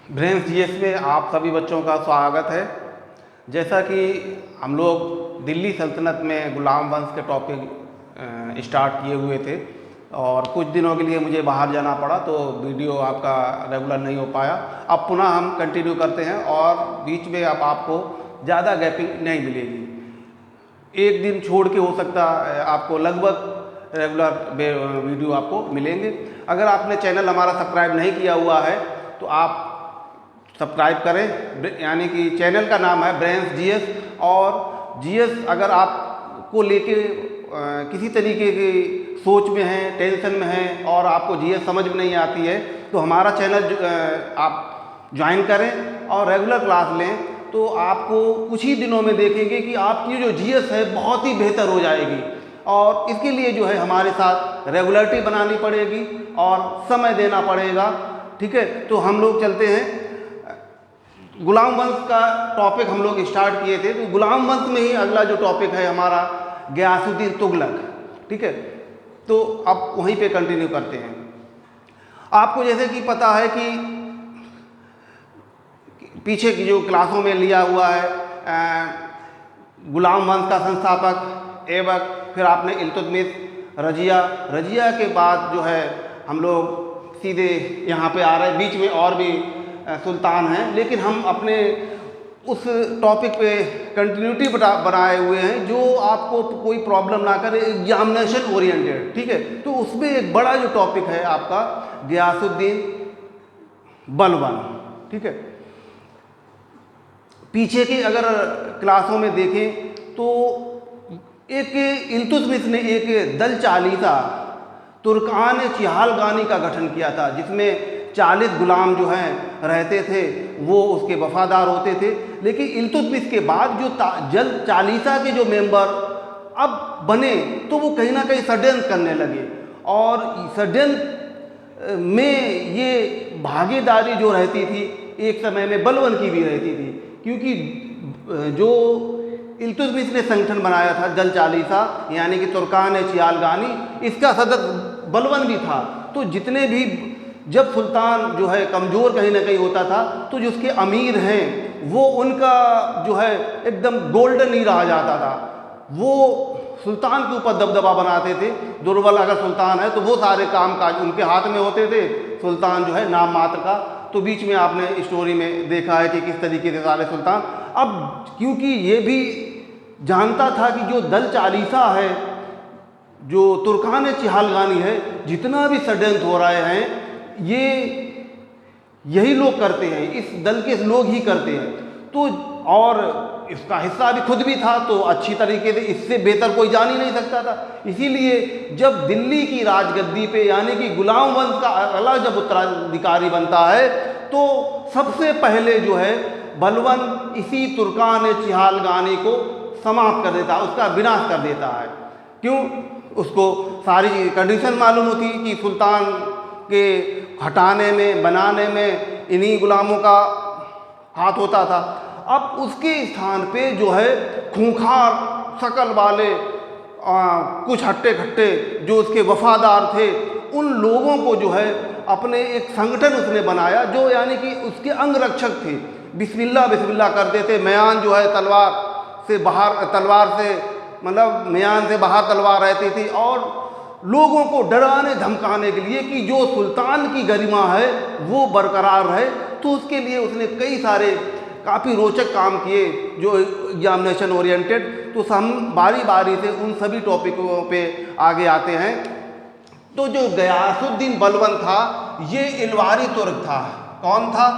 Brains GS में आप सभी बच्चों का स्वागत है। जैसा कि हम लोग दिल्ली सल्तनत में गुलाम वंश के टॉपिक स्टार्ट किए हुए थे और कुछ दिनों के लिए मुझे बाहर जाना पड़ा तो वीडियो आपका रेगुलर नहीं हो पाया। अब पुनः हम कंटिन्यू करते हैं और बीच में अब आपको ज़्यादा गैपिंग नहीं मिलेगी। एक दिन छोड़ के हो सकता है आपको लगभग रेगुलर वीडियो आपको मिलेंगे। अगर आपने चैनल हमारा सब्सक्राइब नहीं किया हुआ है तो आप सब्सक्राइब करें, यानी कि चैनल का नाम है ब्रेन्स जीएस। और जीएस अगर आपको लेके किसी तरीके की सोच में हैं, टेंशन में हैं और आपको जीएस समझ में नहीं आती है तो हमारा चैनल आप ज्वाइन करें और रेगुलर क्लास लें तो आपको कुछ ही दिनों में देखेंगे कि आपकी जो जीएस है बहुत ही बेहतर हो जाएगी। और इसके लिए जो है हमारे साथ रेगुलरिटी बनानी पड़ेगी और समय देना पड़ेगा। ठीक है, तो हम लोग चलते हैं। गुलाम वंश का टॉपिक हम लोग स्टार्ट किए थे तो गुलाम वंश में ही अगला जो टॉपिक है हमारा गियासुद्दीन तुगलक। ठीक है, तो अब वहीं पे कंटिन्यू करते हैं। आपको जैसे कि पता है कि पीछे की जो क्लासों में लिया हुआ है गुलाम वंश का संस्थापक ऐबक, फिर आपने इल्तुतमिश, रजिया के बाद जो है हम लोग सीधे यहाँ पे आ रहे हैं। बीच में और भी सुल्तान हैं लेकिन हम अपने उस टॉपिक पे कंटिन्यूटी बनाए हुए हैं जो आपको कोई प्रॉब्लम ना करे, एग्जामिनेशन ओरिएंटेड। ठीक है, तो उसमें एक बड़ा जो टॉपिक है आपका गियासुद्दीन बलबन। ठीक है, पीछे की अगर क्लासों में देखें तो एक इल्तुतमिश ने एक दल चालीसा तुर्कान चिहालगानी का गठन किया था जिसमें 40 गुलाम जो हैं रहते थे, वो उसके वफादार होते थे। लेकिन इल्तुतमिश के बाद जो जल चालीसा के जो मेंबर अब बने तो वो कहीं ना कहीं षड्यंत्र करने लगे और षड्यंत्र में ये भागीदारी जो रहती थी एक समय में बलबन की भी रहती थी, क्योंकि जो इल्तुतमिश ने संगठन बनाया था जल चालीसा यानी कि तुर्कान चिहालगानी, इसका सदस्य बलबन भी था। तो जितने भी जब सुल्तान जो है कमज़ोर कहीं ना कहीं होता था तो जो उसके अमीर हैं वो उनका जो है एकदम गोल्डन ही रहा जाता था। वो सुल्तान के ऊपर दबदबा बनाते थे। दुर्बल अगर सुल्तान है तो वो सारे काम काज उनके हाथ में होते थे, सुल्तान जो है नाम मात्र का। तो बीच में आपने स्टोरी में देखा है कि किस तरीके से सारे सुल्तान, अब क्योंकि ये भी जानता था कि जो दल चालीसा है, जो तुर्कान चिहालगानी है, जितना भी षड्यंत्र हो रहे हैं ये यही लोग करते हैं, इस दल के लोग ही करते हैं। तो और इसका हिस्सा भी खुद भी था तो अच्छी तरीके से इससे बेहतर कोई जान ही नहीं सकता था। इसीलिए जब दिल्ली की राजगद्दी पे यानी कि गुलाम वंश का अगला जब उत्तराधिकारी बनता है तो सबसे पहले जो है बलबन इसी तुर्कान चिहालगानी को समाप्त कर देता है, उसका विनाश कर देता है। क्यों? उसको सारी कंडीशन मालूम होती कि सुल्तान के हटाने में, बनाने में इन्हीं गुलामों का हाथ होता था। अब उसके स्थान पे जो है खूंखार शकल वाले कुछ हट्टे खट्टे जो उसके वफादार थे उन लोगों को जो है अपने एक संगठन उसने बनाया जो यानी कि उसके अंगरक्षक थे। बिस्मिल्लाह बिस्मिल्लाह करते थे। म्यान जो है तलवार से म्यान से बाहर तलवार रहती थी और लोगों को डराने धमकाने के लिए कि जो सुल्तान की गरिमा है वो बरकरार रहे। तो उसके लिए उसने कई सारे काफ़ी रोचक काम किए जो एग्जामिनेशन ओरिएंटेड। तो हम बारी बारी से उन सभी टॉपिकों पे आगे आते हैं। तो जो गियासुद्दीन बलबन था ये इलवारी तुर्क था। कौन था?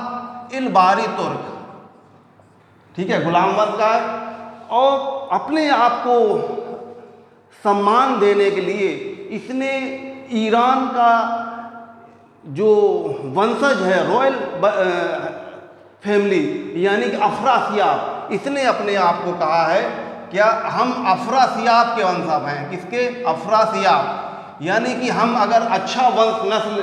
इलवारी तुर्क। ठीक है, गुलाम वंश का है और अपने आप को सम्मान देने के लिए इसने ईरान का जो वंशज है रॉयल फैमिली यानी कि अफरासियाब, इसने अपने आप को कहा है क्या हम अफरासियाब के वंशज हैं। किसके? अफरासियाब। यानी कि हम अगर अच्छा वंश नस्ल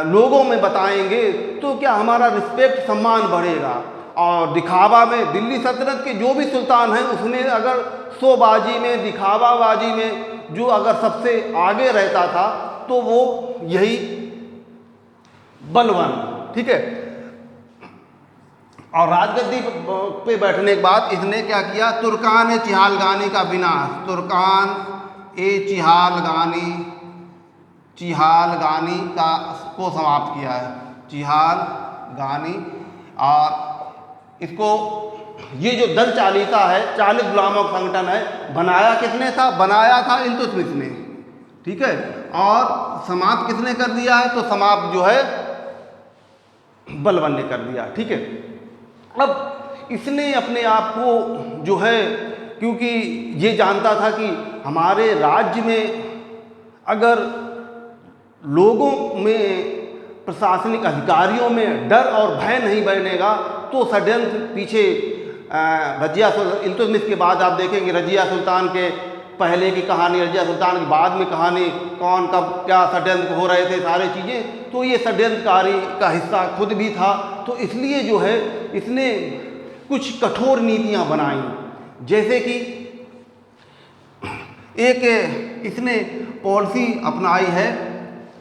लोगों में बताएंगे तो क्या हमारा रिस्पेक्ट सम्मान बढ़ेगा। और दिखावा में दिल्ली सल्तनत के जो भी सुल्तान हैं उसने अगर शोबाजी में, दिखावाबाजी में जो अगर सबसे आगे रहता था तो वो यही बलबन। ठीक है, और राजगद्दी पे बैठने के बाद इसने क्या किया, तुर्कान चिहालगानी का विनाश, तुर्कान चिहालगानी का को समाप्त किया है, चिहालगानी। और इसको ये जो दल चालीसा है, 40 गुलामों का संगठन है, बनाया किसने था, बनाया था इल्तुतमिश ने, ठीक है। और समाप्त किसने कर दिया है, तो समाप्त जो है बलबन ने कर दिया, ठीक है। अब इसने अपने आप को जो है, क्योंकि ये जानता था कि हमारे राज्य में अगर लोगों में, प्रशासनिक अधिकारियों में डर और भय नहीं बनेगा तो षड्यंत्र पीछे रजिया इल्तुतमिश के बाद आप देखेंगे रजिया सुल्तान के पहले की कहानी, रजिया सुल्तान की बाद में कहानी, कौन कब क्या षड्यंत्र हो रहे थे, सारी चीज़ें, तो ये षड्यंत्रकारी का हिस्सा खुद भी था। तो इसलिए जो है इसने कुछ कठोर नीतियां बनाई, जैसे कि एक इसने पॉलिसी अपनाई है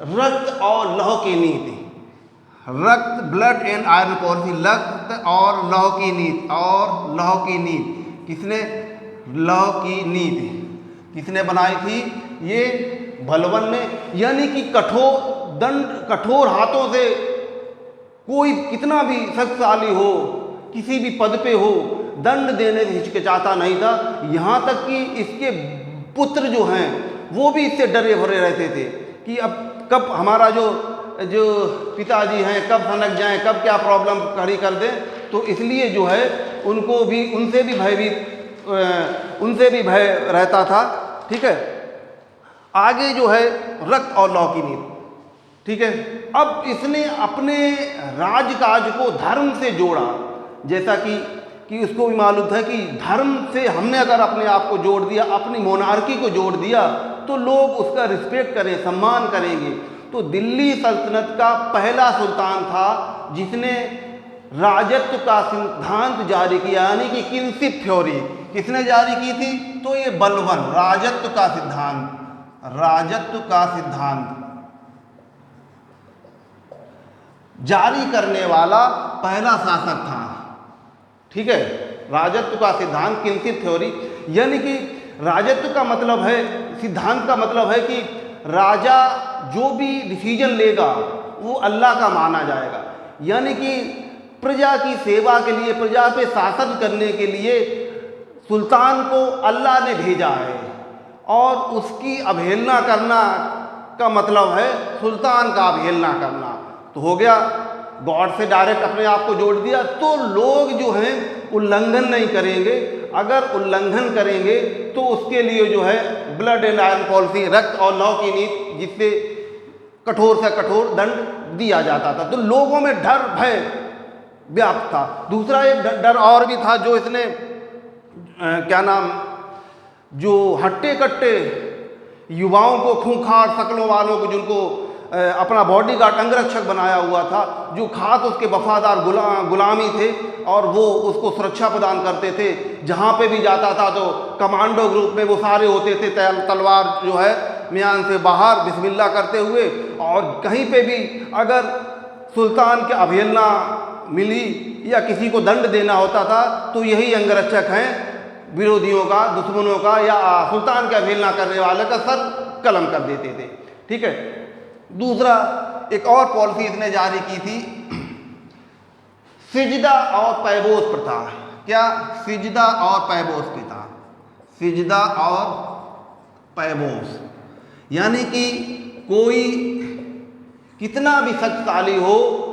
रक्त और लौह की नीति, रक्त ब्लड एंड आयरन पॉलिसी, रक्त और लौह की नीति, और लौह की नीति किसने, लौह की नीति किसने बनाई थी, ये बलबन ने। यानी कि कठोर हाथों से कोई कितना भी शक्तिशाली हो, किसी भी पद पे हो, दंड देने से हिचकिचाता नहीं था। यहाँ तक कि इसके पुत्र जो हैं वो भी इससे डरे भरे रहते थे कि अब कब हमारा जो पिताजी हैं कब सनक जाएं, कब क्या प्रॉब्लम खड़ी कर दें। तो इसलिए जो है उनको भी, उनसे भी भय रहता था, ठीक है। आगे जो है रक्त और लौह की नीति, ठीक है। अब इसने अपने राजकाज को धर्म से जोड़ा, जैसा कि उसको भी मालूम था कि धर्म से हमने अगर अपने आप को जोड़ दिया, अपनी मोनार्की को जोड़ दिया, तो लोग उसका रिस्पेक्ट करें, सम्मान करेंगे। तो दिल्ली सल्तनत का पहला सुल्तान था जिसने राजत्व का सिद्धांत जारी किया, यानी कि किंगशिप थ्योरी किसने जारी की थी, तो ये बलबन, राजत्व का सिद्धांत जारी करने वाला पहला शासक था, ठीक है। राजत्व का सिद्धांत, किंगशिप थ्योरी, यानी कि राजत्व का मतलब है, सिद्धांत का मतलब है कि राजा जो भी डिसीजन लेगा वो अल्लाह का माना जाएगा। यानी कि प्रजा की सेवा के लिए, प्रजा पे शासन करने के लिए सुल्तान को अल्लाह ने भेजा है, और उसकी अवहेलना करना का मतलब है सुल्तान का अवहेलना करना। तो हो गया, गॉड से डायरेक्ट अपने आप को जोड़ दिया। तो लोग जो हैं उल्लंघन नहीं करेंगे, अगर उल्लंघन करेंगे तो उसके लिए जो है ब्लड एंड आयरन पॉलिसी, रक्त और लौह की नीति, जिससे कठोर से कठोर दंड दिया जाता था। तो लोगों में डर भय व्याप्त था। दूसरा एक डर और भी था जो इसने जो हट्टे कट्टे युवाओं को, खूंखार शक्लों वालों को, जिनको अपना बॉडीगार्ड अंगरक्षक बनाया हुआ था, जो खास उसके वफादार गुलामी थे और वो उसको सुरक्षा प्रदान करते थे। जहाँ पे भी जाता था तो कमांडो ग्रुप में वो सारे होते थे, तलवार जो है मियान से बाहर बिस्मिल्लाह करते हुए। और कहीं पे भी अगर सुल्तान के अवहेलना मिली या किसी को दंड देना होता था तो यही अंगरक्षक हैं विरोधियों का, दुश्मनों का, या सुल्तान के अवहेलना करने वाले का सर कलम कर देते थे, ठीक है। दूसरा एक और पॉलिसी इसने जारी की थी, सिजदा और पैबोस प्रथा। क्या? सिजदा और पैबोस प्रथा, सिजदा और पैबोस, यानी कि कोई कितना भी शक्तिशाली हो,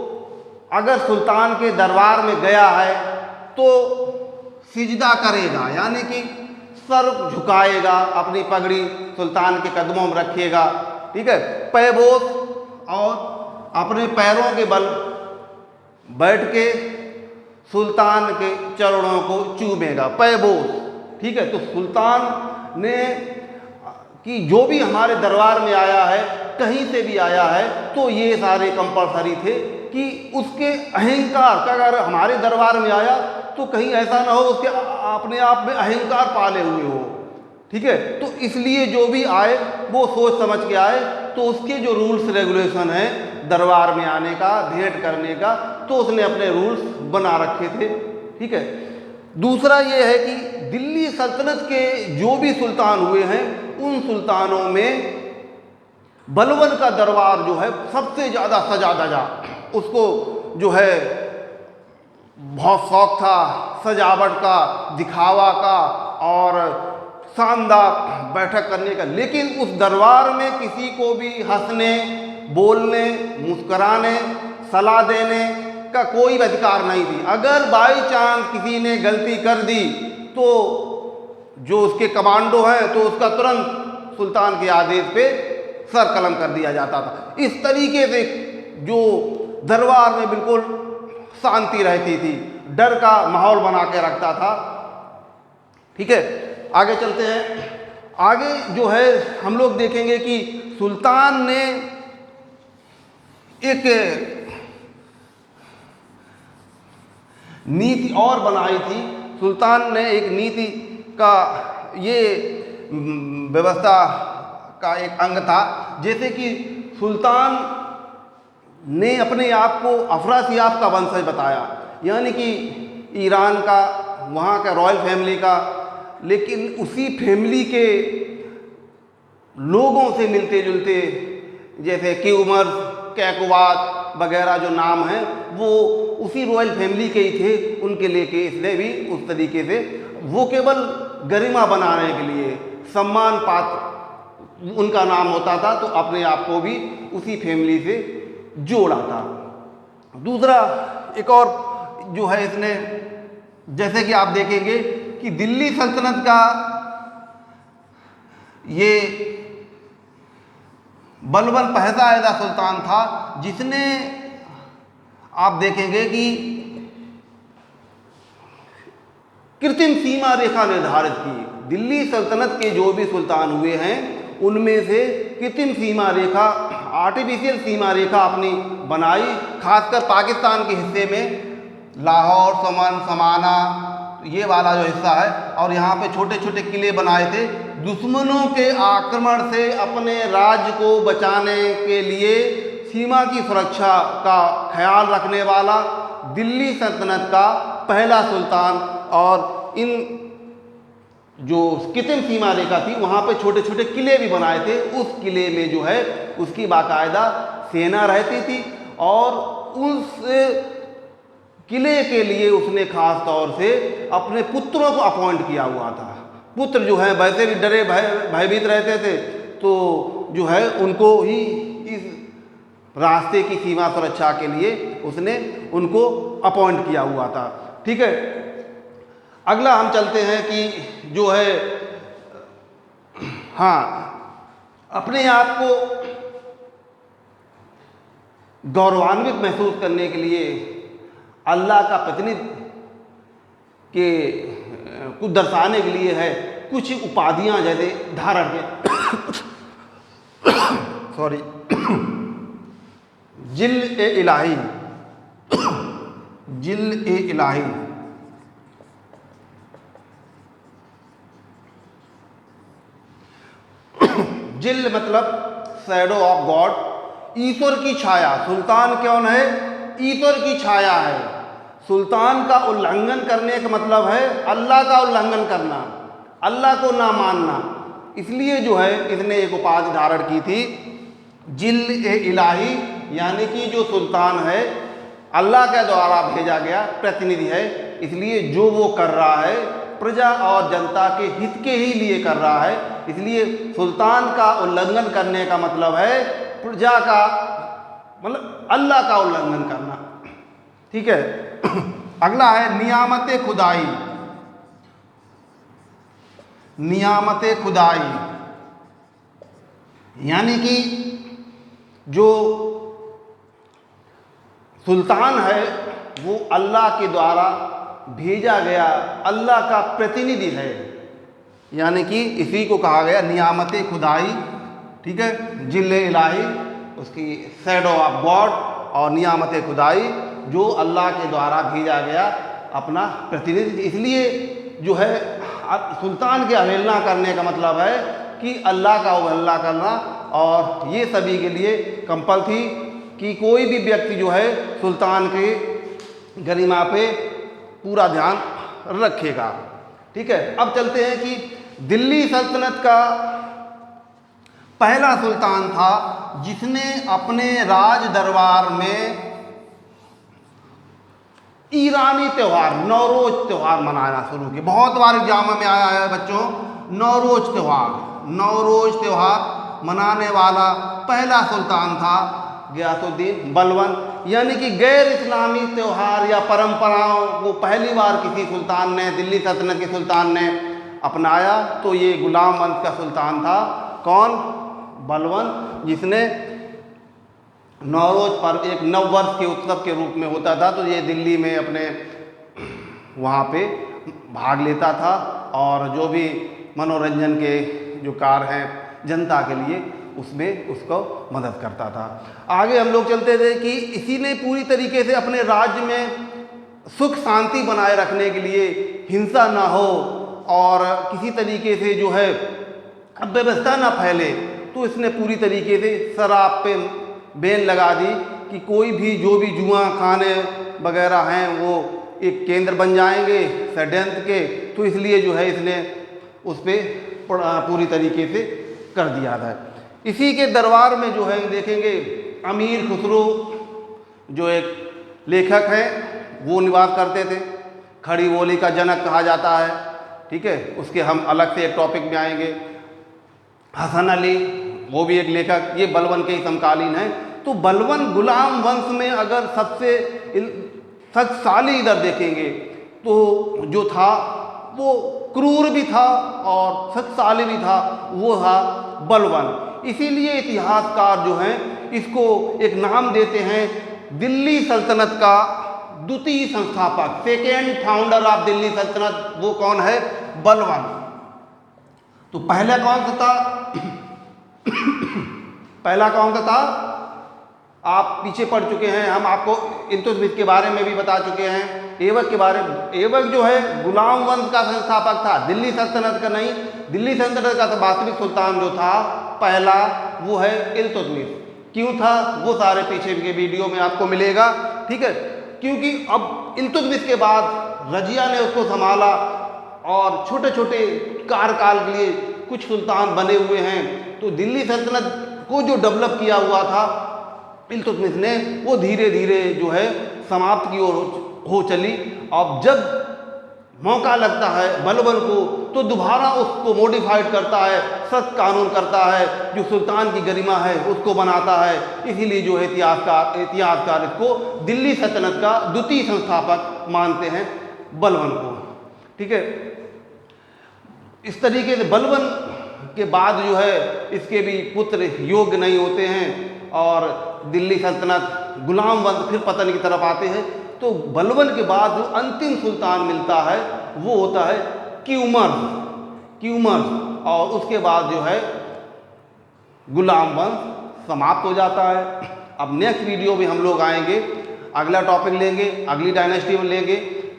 अगर सुल्तान के दरबार में गया है तो सिजदा करेगा, यानी कि सर झुकाएगा, अपनी पगड़ी सुल्तान के कदमों में रखेगा, ठीक है। पैबोस, और अपने पैरों के बल बैठ के सुल्तान के चरणों को चूमेगा, पैबोस, ठीक है। तो सुल्तान ने कि जो भी हमारे दरबार में आया है, कहीं से भी आया है, तो ये सारे कंपलसरी थे कि उसके अहंकार का, अगर हमारे दरबार में आया तो कहीं ऐसा ना हो उसके अपने आप में अहंकार पाले हुए हो, ठीक है। तो इसलिए जो भी आए वो सोच समझ के आए। तो उसके जो रूल्स रेगुलेशन हैं दरबार में आने का, भेंट करने का, तो उसने अपने रूल्स बना रखे थे। ठीक है। दूसरा ये है कि दिल्ली सल्तनत के जो भी सुल्तान हुए हैं उन सुल्तानों में बलबन का दरबार जो है सबसे ज़्यादा सजा धजा, उसको जो है बहुत शौक था सजावट का, दिखावा का और शानदार बैठक करने का। लेकिन उस दरबार में किसी को भी हंसने, बोलने, मुस्कराने, सलाह देने का कोई अधिकार नहीं थी। अगर बाई चांस किसी ने गलती कर दी तो जो उसके कमांडो हैं तो उसका तुरंत सुल्तान के आदेश पे सर कलम कर दिया जाता था। इस तरीके से जो दरबार में बिल्कुल शांति रहती थी, डर का माहौल बना के रखता था। ठीक है, आगे चलते हैं। आगे जो है हम लोग देखेंगे कि सुल्तान ने एक नीति और बनाई थी। सुल्तान ने एक नीति का ये व्यवस्था का एक अंग था, जैसे कि सुल्तान ने अपने आप को अफरासियाब का वंशज बताया, यानी कि ईरान का, वहाँ का रॉयल फैमिली का, लेकिन उसी फैमिली के लोगों से मिलते जुलते, जैसे क्यूमर, कैकुबात वगैरह जो नाम हैं वो उसी रॉयल फैमिली के ही थे, उनके लेके इसलिए भी उस तरीके से वो केवल गरिमा बनाने के लिए सम्मान पात्र उनका नाम होता था, तो अपने आप को भी उसी फैमिली से जोड़ा था। दूसरा एक और जो है इसने, जैसे कि आप देखेंगे कि दिल्ली सल्तनत का ये बलबन पहला ऐसा सुल्तान था जिसने, आप देखेंगे कि कृत्रिम सीमा रेखा निर्धारित की। दिल्ली सल्तनत के जो भी सुल्तान हुए हैं उनमें से कृत्रिम सीमा रेखा, आर्टिफिशियल सीमा रेखा अपनी बनाई, खासकर पाकिस्तान के हिस्से में लाहौर, समन, समाना, ये वाला जो हिस्सा है, और यहाँ पे छोटे छोटे किले बनाए थे दुश्मनों के आक्रमण से अपने राज्य को बचाने के लिए। सीमा की सुरक्षा का ख्याल रखने वाला दिल्ली सल्तनत का पहला सुल्तान, और इन जो कृत्रिम सीमा रेखा थी वहाँ पे छोटे छोटे किले भी बनाए थे। उस किले में जो है उसकी बाकायदा सेना रहती थी, और उस किले के लिए उसने खास तौर से अपने पुत्रों को अपॉइंट किया हुआ था। पुत्र जो है वैसे भी डरे भयभीत रहते थे, तो जो है उनको ही इस रास्ते की सीमा सुरक्षा के लिए उसने उनको अपॉइंट किया हुआ था। ठीक है, अगला हम चलते हैं कि जो है, हाँ, अपने आप को गौरवान्वित महसूस करने के लिए अल्लाह का प्रतिनिधि के कुछ दर्शाने के लिए है कुछ उपाधियां जैसे धारण के सॉरी जिल-ए-इलाही, जिल-ए-इलाही, जिल मतलब शैडो ऑफ गॉड, ईश्वर की छाया। सुल्तान कौन है? ईश्वर की छाया है। सुल्तान का उल्लंघन करने का मतलब है अल्लाह का उल्लंघन करना, अल्लाह को ना मानना। इसलिए जो है इसने एक उपाधि धारण की थी जिल-ए-इलाही, यानी कि जो सुल्तान है अल्लाह के द्वारा भेजा गया प्रतिनिधि है। इसलिए जो वो कर रहा है प्रजा और जनता के हित के ही लिए कर रहा है। इसलिए सुल्तान का उल्लंघन करने का मतलब है प्रजा का, मतलब अल्लाह का उल्लंघन करना। ठीक है, अगला है नियामत खुदाई। नियामत खुदाई यानी कि जो सुल्तान है वो अल्लाह के द्वारा भेजा गया अल्लाह का प्रतिनिधि है, यानी कि इसी को कहा गया नियामत खुदाई। ठीक है, जिल-ए-इलाही उसकी शैडो ऑफ गॉड, और नियामत खुदाई जो अल्लाह के द्वारा भेजा गया अपना प्रतिनिधि। इसलिए जो है सुल्तान की अवहेलना करने का मतलब है कि अल्लाह का अवहेलना करना, और ये सभी के लिए कंपल थी कि कोई भी व्यक्ति जो है सुल्तान के गरिमा पे पूरा ध्यान रखेगा। ठीक है, अब चलते हैं कि दिल्ली सल्तनत का पहला सुल्तान था जिसने अपने राज दरबार में ईरानी त्यौहार नौरोज त्यौहार मनाना शुरू किया। बहुत बार एग्जाम में आया है बच्चों, नौरोज त्यौहार मनाने वाला पहला सुल्तान था गियासुद्दीन बलबन। यानी कि गैर इस्लामी त्यौहार या परंपराओं को पहली बार किसी सुल्तान ने, दिल्ली सल्तनत के सुल्तान ने अपनाया, तो ये गुलाम वंश का सुल्तान था। कौन? बलबन, जिसने नौरोज पर एक नव वर्ष के उत्सव के रूप में होता था, तो ये दिल्ली में अपने वहाँ पे भाग लेता था और जो भी मनोरंजन के जो कार्य हैं जनता के लिए उसमें उसको मदद करता था। आगे हम लोग चलते थे कि इसी ने पूरी तरीके से अपने राज्य में सुख शांति बनाए रखने के लिए, हिंसा ना हो और किसी तरीके से जो है अव्यवस्था ना फैले, तो इसने पूरी तरीके से शराब पे बैन लगा दी कि कोई भी जो भी जुआ खाने वगैरह हैं वो एक केंद्र बन जाएंगे षड्यंत्र के, तो इसलिए जो है इसने उस पर पूरी तरीके से कर दिया था। इसी के दरबार में जो है देखेंगे अमीर खुसरो जो एक लेखक हैं वो निवास करते थे। खड़ी बोली का जनक कहा जाता है। ठीक है, उसके हम अलग से एक टॉपिक में आएंगे। हसन अली वो भी एक लेखक, ये बलबन के ही समकालीन हैं। तो बलबन गुलाम वंश में अगर सबसे शक्तिशाली इधर देखेंगे तो जो था वो क्रूर भी था और शक्तिशाली भी था, वो था बलबन। इसीलिए इतिहासकार जो हैं इसको एक नाम देते हैं दिल्ली सल्तनत का द्वितीय संस्थापक, सेकेंड फाउंडर ऑफ दिल्ली सल्तनत। वो कौन है? बलबन। तो पहला कौन सा था? पहला कौन सा था? आप पीछे पढ़ चुके हैं, हम आपको इल्तुतमिश के बारे में भी बता चुके हैं। ऐबक के बारे में, ऐबक जो है गुलाम वंश का संस्थापक था, दिल्ली सल्तनत का नहीं। दिल्ली सल्तनत का तो वास्तविक सुल्तान जो था पहला वो है इल्तुतमिश। क्यों था वो सारे पीछे के वीडियो में आपको मिलेगा। ठीक है, क्योंकि अब इल्तुतमिश के बाद रजिया ने उसको संभाला और छोटे छोटे कार्यकाल के लिए कुछ सुल्तान बने हुए हैं। तो दिल्ली सल्तनत को जो डेवलप किया हुआ था इल्तुतमिश ने, वो धीरे धीरे जो है समाप्त की ओर हो चली। अब जब मौका लगता है बलबन को तो दोबारा उसको मॉडिफाइड करता है, सख्त कानून करता है, जो सुल्तान की गरिमा है उसको बनाता है। इसीलिए जो है इतिहासकार इसको दिल्ली सल्तनत का द्वितीय संस्थापक मानते हैं बलबन को। ठीक है, इस तरीके से बलबन के बाद जो है इसके भी पुत्र योग्य नहीं होते हैं और दिल्ली सल्तनत गुलाम वंश फिर पतन की तरफ आते हैं। तो बलबन के बाद जो अंतिम सुल्तान मिलता है वो होता है क्यूमर्स, और उसके बाद जो है गुलाम वंश समाप्त हो जाता है। अब नेक्स्ट वीडियो में हम लोग आएंगे, अगला टॉपिक लेंगे, अगली डायनेस्टी में लेंगे।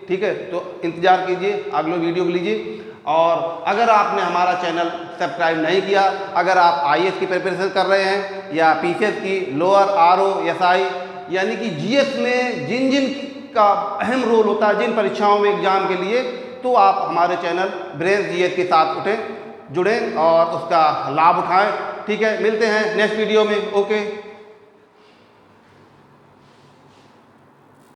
ठीक है, तो इंतज़ार कीजिए, अगले वीडियो को लीजिए। और अगर आपने हमारा चैनल सब्सक्राइब नहीं किया, अगर आप IAS की प्रिपरेशन कर रहे हैं या PCS की, लोअर RO SI यानी कि GS में जिन का अहम रोल होता है जिन परीक्षाओं में एग्जाम के लिए, तो आप हमारे चैनल ब्रेन GS के साथ जुड़ें और उसका लाभ उठाएं। ठीक है, मिलते हैं नेक्स्ट वीडियो में। ओके।